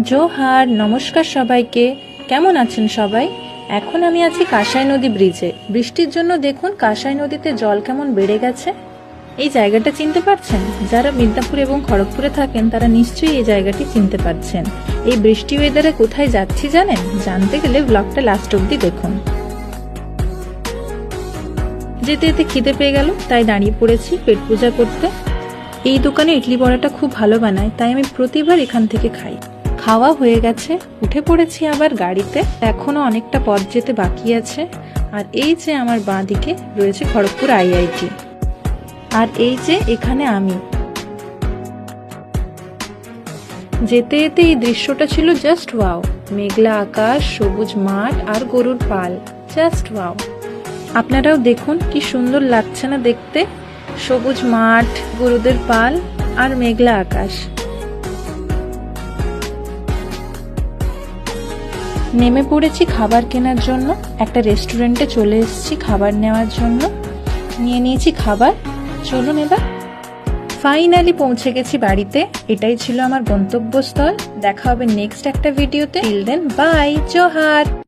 জোহার, নমস্কার সবাইকে। কেমন আছেন সবাই? এখন আমি আছি কাঁসাই নদী ব্রিজে। বৃষ্টির জন্য দেখুন কাঁসাই নদীতে জল কেমন বেড়ে গেছে। এই জায়গাটা চিনতে পারছেন? যারা মিদনাপুর এবং খড়গপুরে থাকেন তারা নিশ্চয়ই এই জায়গাটি চিনতে পারছেন। এই বৃষ্টি ওয়েদারে কোথায় যাচ্ছি জানেন? জানতে গেলে ব্লগটা লাস্ট অবধি দেখুন। যেতে যেতে খিদে পেয়ে গেল, তাই দাঁড়িয়ে পড়েছি পেট পূজা করতে। এই দোকানে ইডলি বড়াটা খুব ভালো বানায়, তাই আমি প্রতিবার এখান থেকে খাই। খাওয়া হয়ে গেছে, উঠে পড়েছি আবার গাড়িতে। এখনো অনেকটা পথ যেতে বাকি আছে। আর এই যে আমার বাঁ দিকে রয়েছে খড়গপুর আইআইটি, আর এই যে এখানে আমি। যেতে যেতে এই দৃশ্যটা ছিল জাস্ট ওয়াও। মেঘলা আকাশ, সবুজ মাঠ আর গরুর পাল, জাস্ট ওয়াও। আপনারাও দেখুন কি সুন্দর লাগছে না দেখতে? সবুজ মাঠ, গরুদের পাল আর মেঘলা আকাশ। নেমে পড়েছি খাবার কেনার জন্য। একটা রেস্টুরেন্টে চলে এসেছি খাবার নেওয়ার জন্য। নিয়ে নিয়েছি খাবার। চলুন এবার। ফাইনালি পৌঁছে গেছি বাড়িতে। এটাই ছিল আমার গন্তব্যস্থল। দেখা হবে নেক্সট একটা ভিডিওতে। Till then, bye, Johar.